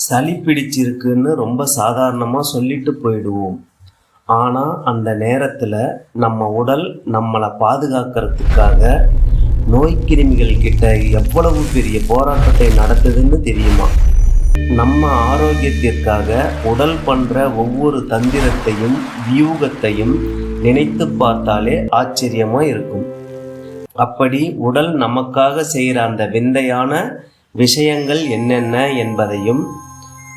சளி பிடிச்சிருக்குன்னு ரொம்ப சாதாரணமாக சொல்லிட்டு போயிடுவோம். ஆனால் அந்த நேரத்தில் நம்ம உடல் நம்மளை பாதுகாக்கிறதுக்காக நோய்க்கிருமிகள் கிட்ட எவ்வளவு பெரிய போராட்டத்தை நடத்துதுன்னு தெரியுமா? நம்ம ஆரோக்கியத்திற்காக உடல் பண்ணுற ஒவ்வொரு தந்திரத்தையும் வியூகத்தையும் நினைத்து பார்த்தாலே ஆச்சரியமாக இருக்கும். அப்படி உடல் நமக்காக செய்கிற அந்த விந்தையான விஷயங்கள் என்னென்ன என்பதையும்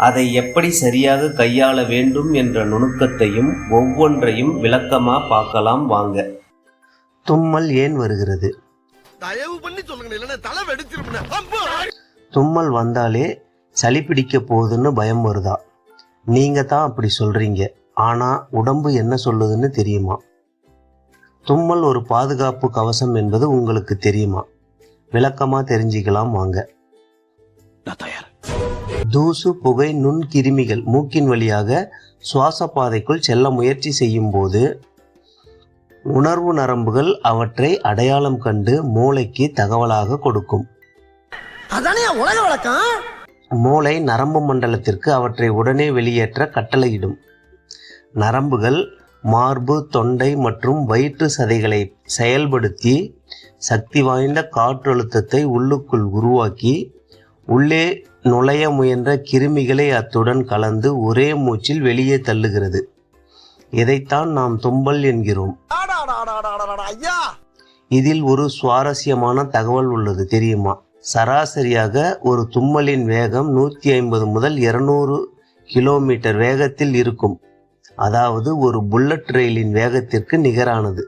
அதை எப்படி சரியாக கையாள வேண்டும் என்ற நுணுக்கத்தையும் ஒவ்வொன்றையும் விளக்கமாக பார்க்கலாம் வாங்க. தும்மல் ஏன் வருகிறது? தும்மல் வந்தாலே சளி பிடிக்க போகுதுன்னு பயம் வருதா? நீங்கள் தான் அப்படி சொல்கிறீங்க. ஆனால் உடம்பு என்ன சொல்லுதுன்னு தெரியுமா? தும்மல் ஒரு பாதுகாப்பு கவசம் என்பது உங்களுக்கு தெரியுமா? விளக்கமாக தெரிஞ்சுக்கலாம் வாங்க. தூசு, புகை, நுண்கிருமிகள் மூக்கின் வழியாக சுவாச பாதைக்குள் செல்ல முயற்சி செய்யும் போது உணர்வு நரம்புகள் அவற்றை அடையாளம் கண்டு மூளைக்கு தகவலாக கொடுக்கும். மூளை நரம்பு மண்டலத்திற்கு அவற்றை உடனே வெளியேற்ற கட்டளையிடும். நரம்புகள் மார்பு, தொண்டை மற்றும் வயிற்று சதைகளை செயல்படுத்தி சக்தி வாய்ந்த காற்றழுத்தத்தை உள்ளுக்குள் உருவாக்கி உள்ளே நுழைய முயன்ற கிருமிகளை அத்துடன் கலந்து ஒரே மூச்சில் வெளியே தள்ளுகிறது. இதைத்தான் நாம் தும்மல் என்கிறோம். இதில் ஒரு சுவாரஸ்யமான தகவல் உள்ளது தெரியுமா? சராசரியாக ஒரு தும்மலின் வேகம் 150 முதல் 200 கிலோமீட்டர் வேகத்தில் இருக்கும். அதாவது ஒரு புல்லட் ரயிலின் வேகத்திற்கு நிகரானது.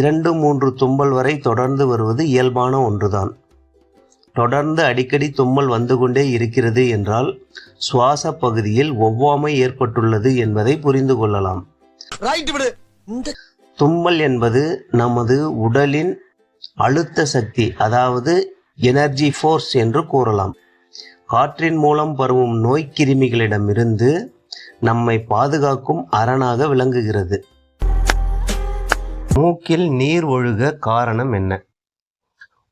2-3 தும்மல் வரை தொடர்ந்து வருவது இயல்பான ஒன்றுதான். தொடர்ந்து அடிக்கடி தும்மல் வந்து கொண்டே இருக்கிறது என்றால் சுவாச பகுதியில் ஒவ்வாமை ஏற்பட்டுள்ளது என்பதை புரிந்து கொள்ளலாம். தும்மல் என்பது நமது உடலின் அழுத்த சக்தி, அதாவது எனர்ஜி ஃபோர்ஸ் என்று கூறலாம். காற்றின் மூலம் பரவும் நோய்க்கிருமிகளிடமிருந்து நம்மை பாதுகாக்கும் அரணாக விளங்குகிறது. மூக்கில் நீர் ஒழுக காரணம் என்ன?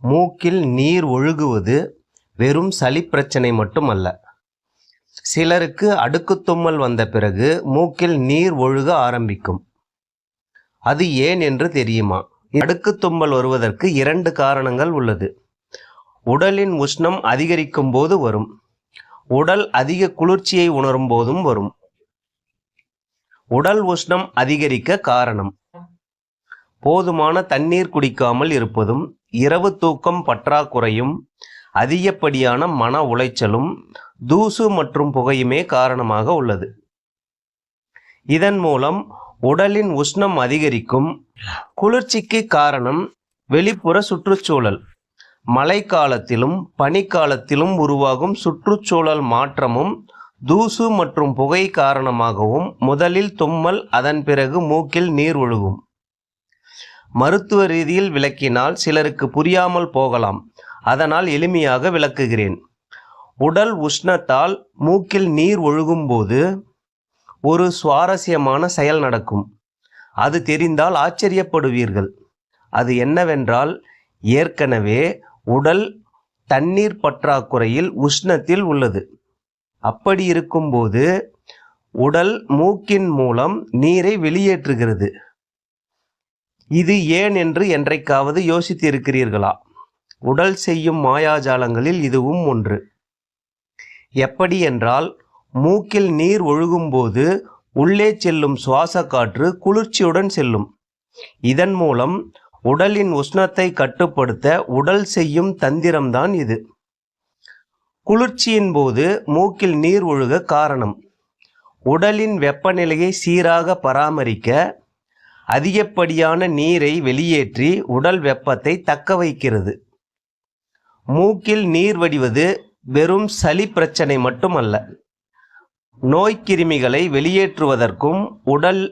மூக்கில் நீர் ஒழுகுவது வெறும் சளி பிரச்சனை மட்டுமல்ல. சிலருக்கு அடுக்கு தும்மல் வந்த பிறகு மூக்கில் நீர் ஒழுக ஆரம்பிக்கும். அது ஏன் என்று தெரியுமா? அடுக்கு தும்மல் வருவதற்கு 2 காரணங்கள் உள்ளது. உடலின் உஷ்ணம் அதிகரிக்கும் போது வரும். உடல் அதிக குளிர்ச்சியை உணரும் போதும் வரும். உடல் உஷ்ணம் அதிகரிக்க காரணம் போதுமான தண்ணீர் குடிக்காமல் இருப்பதும், இரவு தூக்கம் பற்றாக்குறையும், அதிகப்படியான மன உளைச்சலும், தூசு மற்றும் புகையுமே காரணமாக உள்ளது. இதன் மூலம் உடலின் உஷ்ணம் அதிகரிக்கும். குளிர்ச்சிக்கு காரணம் வெளிப்புற சுற்றுச்சூழல். மழைக்காலத்திலும் பனிக்காலத்திலும் உருவாகும் சுற்றுச்சூழல் மாற்றமும் தூசு மற்றும் புகை காரணமாகவும் முதலில் தும்மல், அதன் பிறகு மூக்கில் நீர் ஒழுகும். மருத்துவ ரீதியில் விளக்கினால் சிலருக்கு புரியாமல் போகலாம். அதனால் எளிமையாக விளக்குகிறேன். உடல் உஷ்ணத்தால் மூக்கில் நீர் ஒழுகும் போது ஒரு சுவாரஸ்யமான செயல் நடக்கும். அது தெரிந்தால் ஆச்சரியப்படுவீர்கள். அது என்னவென்றால், ஏற்கனவே உடல் தண்ணீர் பற்றாக்குறையில் உஷ்ணத்தில் உள்ளது. அப்படி இருக்கும்போது உடல் மூக்கின் மூலம் நீரை வெளியேற்றுகிறது. இது ஏன் என்று என்றைக்காவது யோசித்து இருக்கிறீர்களா? உடல் செய்யும் மாயாஜாலங்களில் இதுவும் ஒன்று. எப்படி என்றால், மூக்கில் நீர் ஒழுகும்போது உள்ளே செல்லும் சுவாச காற்று குளிர்ச்சியுடன் செல்லும். இதன் மூலம் உடலின் உஷ்ணத்தை கட்டுப்படுத்த உடல் செய்யும் தந்திரம்தான் இது. குளிர்ச்சியின் போது மூக்கில் நீர் ஒழுக காரணம் உடலின் வெப்பநிலையை சீராக பராமரிக்க அதிகப்படியான நீரை வெளியேற்றி உடல் வெப்பத்தை தக்க வைக்கிறது. மூக்கில் நீர் வடிவது வெறும் சளி பிரச்சனை மட்டுமல்ல. நோய்க்கிருமிகளை வெளியேற்றுவதற்கும் உடல்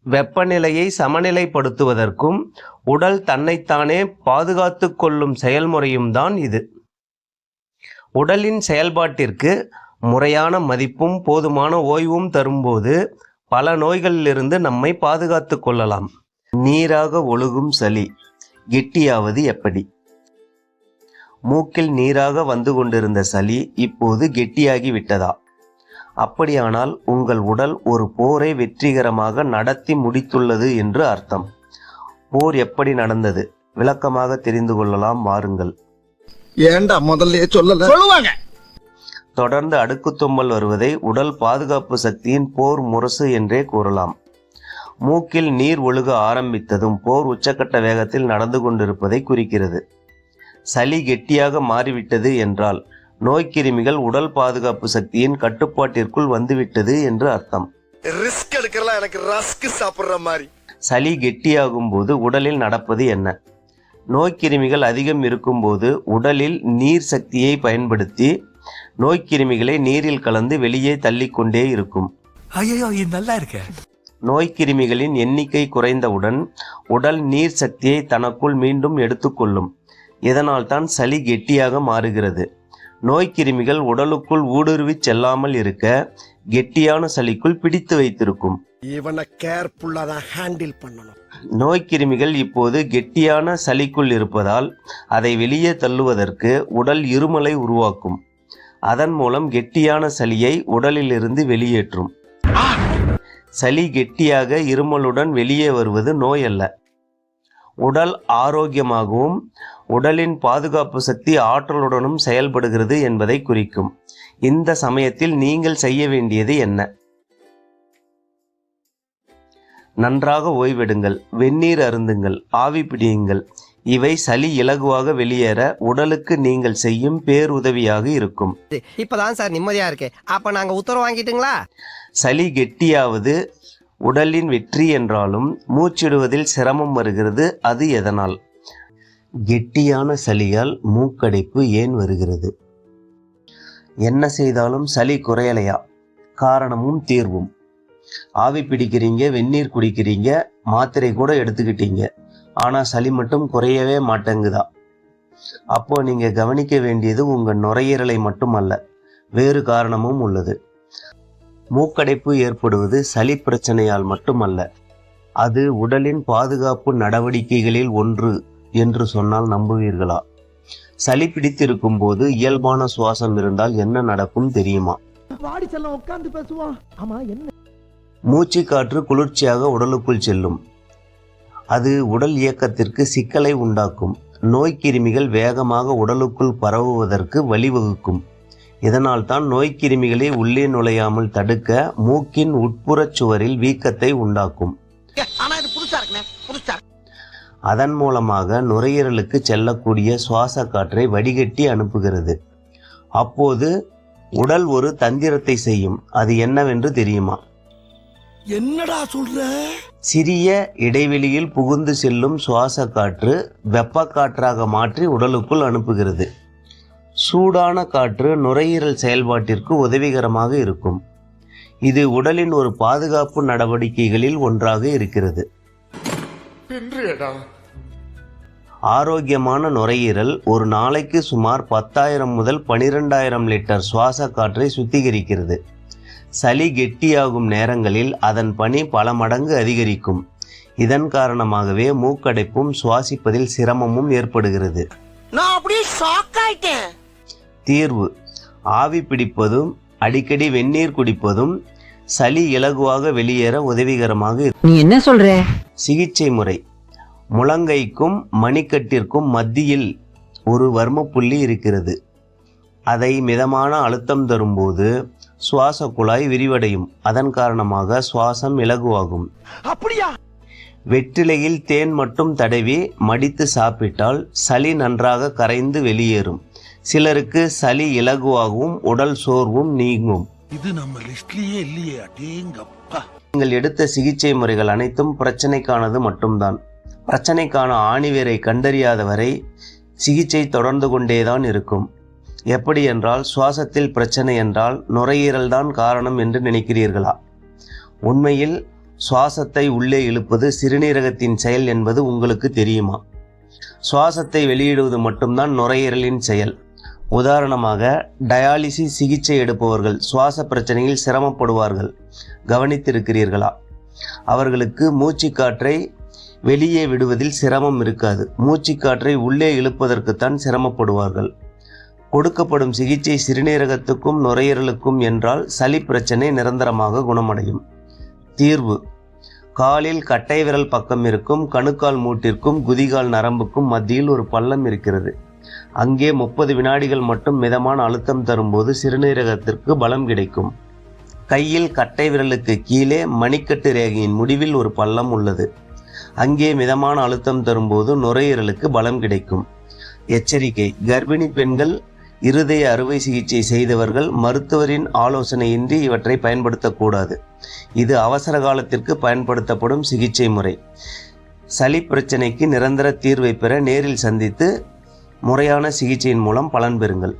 வெப்பநிலையை சமநிலைப்படுத்துவதற்கும் உடல் தன்னைத்தானே பாதுகாத்து கொள்ளும் செயல்முறையும் தான் இது. உடலின் செயல்பாட்டிற்கு முறையான மதிப்பும் போதுமான ஓய்வும் தரும்போது பல நோய்களிலிருந்து நம்மை பாதுகாத்து கொள்ளலாம். நீராக ஒழுகும் சளி கெட்டியாவது எப்படி? மூக்கில் நீராக வந்து கொண்டிருந்த சளி இப்போது கெட்டியாகி விட்டதா? அப்படியானால் உங்கள் உடல் ஒரு போரை வெற்றிகரமாக நடத்தி முடித்துள்ளது என்று அர்த்தம். போர் எப்படி நடந்தது விளக்கமாக தெரிந்து கொள்ளலாம் வாருங்கள். ஏண்டா முதல்ல சொல்லுவாங்க. தொடர்ந்து அடுக்குத்தும்மல் வருவதை உடல் பாதுகாப்பு சக்தியின் போர் முரசு என்றே கூறலாம். மூக்கில் நீர் ஒழுக ஆரம்பித்ததும் போர் உச்சக்கட்ட வேகத்தில் நடந்து கொண்டிருப்பதை குறிக்கிறது. சளி கெட்டியாக மாறிவிட்டது என்றால் நோய்க்கிருமிகள் உடல் பாதுகாப்பு சக்தியின் கட்டுப்பாட்டிற்குள் வந்துவிட்டது என்று அர்த்தம். ரிஸ்க் எடுக்கலாம் எனக்கு ரஸ்க் சாப்பிடுற மாதிரி. சளி கெட்டியாகும் போது உடலில் நடப்பது என்ன? நோய்க்கிருமிகள் அதிகம் இருக்கும்போது உடலில் நீர் சக்தியை பயன்படுத்தி நோய்க்கிருமிகளை நீரில் கலந்து வெளியே தள்ளிக்கொண்டே இருக்கும். நோய்க்கிருமிகளின் எண்ணிக்கை குறைந்தவுடன் உடல் நீர் சக்தியை தனக்குள் மீண்டும் எடுத்துக்கொள்ளும். இதனால் தான் சளி கெட்டியாக மாறுகிறது. நோய்க்கிருமிகள் உடலுக்குள் ஊடுருவி செல்லாமல் இருக்க கெட்டியான சளிக்குள் பிடித்து வைத்திருக்கும். இவனை கேர்ஃபுல்லா தான் ஹேண்டில் பண்ணணும். நோய்க்கிருமிகள் இப்போது கெட்டியான சளிக்குள் இருப்பதால் அதை வெளியே தள்ளுவதற்கு உடல் இருமலை உருவாக்கும். அதன் மூலம் கெட்டியான சளியை உடலிலிருந்து வெளியேற்றும். சளி கெட்டியாக இருமலுடன் வெளியே வருவது நோய் அல்ல. உடல் ஆரோக்கியமாகவும் உடலின் பாதுகாப்பு சக்தி ஆற்றலுடனும் செயல்படுகிறது என்பதை குறிக்கும். இந்த சமயத்தில் நீங்கள் செய்ய வேண்டியது என்ன? நன்றாக ஓய்வெடுங்கள், வெந்நீர் அருந்துங்கள், ஆவி பிடியுங்கள். இவை சளி இலகுவாக வெளியேற உடலுக்கு நீங்கள் செய்யும் பேருதவியாக இருக்கும். இப்பதான் சார் நிம்மதியா இருக்கு. அப்ப நாங்க உத்தரவு வாங்கிட்டுங்களா? சளி கெட்டியாவது உடலின் வெற்றி என்றாலும் மூச்சிடுவதில் சிரமம் வருகிறது. அது எதனால்? கெட்டியான சளியால் மூக்கடைப்பு ஏன் வருகிறது? என்ன செய்தாலும் சளி குறையலையா? காரணமும் தீர்வும். ஆவி பிடிக்கிறீங்க, வெந்நீர் குடிக்கிறீங்க, மாத்திரை கூட எடுத்துக்கிட்டீங்க, ஆனா சளி மட்டும் குறையவே மாட்டேங்குதா? அப்போ நீங்க கவனிக்க வேண்டியது உங்க நுரையீரலை மட்டுமல்ல, வேறு காரணமும் உள்ளது. மூக்கடைப்பு ஏற்படுவது சளி பிரச்சனையால் மட்டுமல்ல, அது உடலின் பாதுகாப்பு நடவடிக்கைகளில் ஒன்று என்று சொன்னால் நம்புவீர்களா? சளி பிடித்திருக்கும் போது இயல்பான சுவாசம் இருந்தால் என்ன நடக்கும் தெரியுமா? மூச்சு காற்று குளிர்ச்சியாக உடலுக்குள் செல்லும். அது உடல் இயக்கத்திற்கு சிக்கலை உண்டாக்கும். நோய்க்கிருமிகள் வேகமாக உடலுக்குள் பரவுவதற்கு வழிவகுக்கும். இதனால் தான் நோய்க்கிருமிகளை உள்ளே நுழையாமல் தடுக்க மூக்கின் உட்புறச் சுவரில் வீக்கத்தை உண்டாக்கும். அதன் மூலமாக நுரையீரலுக்கு செல்லக்கூடிய சுவாச காற்றை வடிகட்டி அனுப்புகிறது. அப்போது உடல் ஒரு தந்திரத்தை செய்யும். அது என்னவென்று தெரியுமா? என்னடா சொல்ற? சிறிய இடைவெளியில் புகுந்து செல்லும் சுவாச காற்று வெப்ப காற்றாக மாற்றி உடலுக்குள் அனுப்புகிறது. சூடான காற்று நுரையீரல் செயல்பாட்டிற்கு உதவிகரமாக இருக்கும். இது உடலின் ஒரு பாதுகாப்பு நடவடிக்கைகளில் ஒன்றாக இருக்கிறது. ஆரோக்கியமான நுரையீரல் ஒரு நாளைக்கு சுமார் 10,000 முதல் 12,000 லிட்டர் சுவாச காற்றை சுத்திகரிக்கிறது. சளி கெட்டியாகும் நேரங்களில் அதன் பணி பல மடங்கு அதிகரிக்கும். இதன் காரணமாகவே மூக்கடைப்பும் சுவாசிப்பதில் சிரமமும் ஏற்படுகிறது. தீர்வு: ஆவி பிடிப்பதும் அடிக்கடி வெந்நீர் குடிப்பதும் சளி இலகுவாக வெளியேற உதவிகரமாக இருக்கும். நீ என்ன சொல்ற? சிகிச்சை முறை: முழங்கைக்கும் மணிக்கட்டிற்கும் மத்தியில் ஒரு வர்ம புள்ளி இருக்கிறது. அதை மிதமான அழுத்தம் தரும்போது சுவாச குழாய் விரிவடையும். அதன் காரணமாக சுவாசம் இலகுவாகும். அப்படியா? வெற்றிலையில் தேன் மட்டும் தடவி மடித்து சாப்பிட்டால் சளி நன்றாக கரைந்து வெளியேறும். சிலருக்கு சளி இலகுவாகவும் உடல் சோர்வும் நீங்கும். இது நம்ம லிஸ்ட்லயே இல்லையே. அடேங்கப்பா. நீங்கள் எடுத்த சிகிச்சை முறைகள் அனைத்தும் பிரச்சனைக்கானது மட்டும்தான். பிரச்சனைக்கான ஆணிவேரை கண்டறியாத வரை சிகிச்சை தொடர்ந்து கொண்டேதான் இருக்கும். எப்படி என்றால், சுவாசத்தில் பிரச்சனை என்றால் நுரையீரல் தான் காரணம் என்று நினைக்கிறீர்களா? உண்மையில் சுவாசத்தை உள்ளே இழுப்பது சிறுநீரகத்தின் செயல் என்பது உங்களுக்கு தெரியுமா? சுவாசத்தை வெளியிடுவது மட்டும்தான் நுரையீரலின் செயல். உதாரணமாக, டயாலிசிஸ் சிகிச்சை எடுப்பவர்கள் சுவாச பிரச்சனையில் சிரமப்படுவார்கள். கவனித்திருக்கிறீர்களா? அவர்களுக்கு மூச்சு காற்றை வெளியே விடுவதில் சிரமம் இருக்காது. மூச்சுக்காற்றை உள்ளே இழுப்பதற்குத்தான் சிரமப்படுவார்கள். கொடுக்கப்படும் சிகிச்சை சிறுநீரகத்துக்கும் நுரையீரலுக்கும் என்றால் சளி பிரச்சனை நிரந்தரமாக குணமடையும். தீர்வு: காலில் கட்டை விரல் பக்கம் இருக்கும் கணுக்கால் மூட்டிற்கும் குதிகால் நரம்புக்கும் மத்தியில் ஒரு பள்ளம் இருக்கிறது. அங்கே 30 வினாடிகள் மட்டும் மிதமான அழுத்தம் தரும்போது சிறுநீரகத்திற்கு பலம் கிடைக்கும். கையில் கட்டை விரலுக்கு கீழே மணிக்கட்டு ரேகையின் முடிவில் ஒரு பள்ளம் உள்ளது. அங்கே மிதமான அழுத்தம் தரும்போது நுரையீரலுக்கு பலம் கிடைக்கும். எச்சரிக்கை: கர்ப்பிணி பெண்கள், இருதய அறுவை சிகிச்சை செய்தவர்கள் மருத்துவரின் ஆலோசனையின்றி இவற்றை பயன்படுத்தக்கூடாது. இது அவசர காலத்திற்கு பயன்படுத்தப்படும் சிகிச்சை முறை. சளி பிரச்சனைக்கு நிரந்தர தீர்வை பெற நேரில் சந்தித்து முறையான சிகிச்சையின் மூலம் பலன் பெறுங்கள்.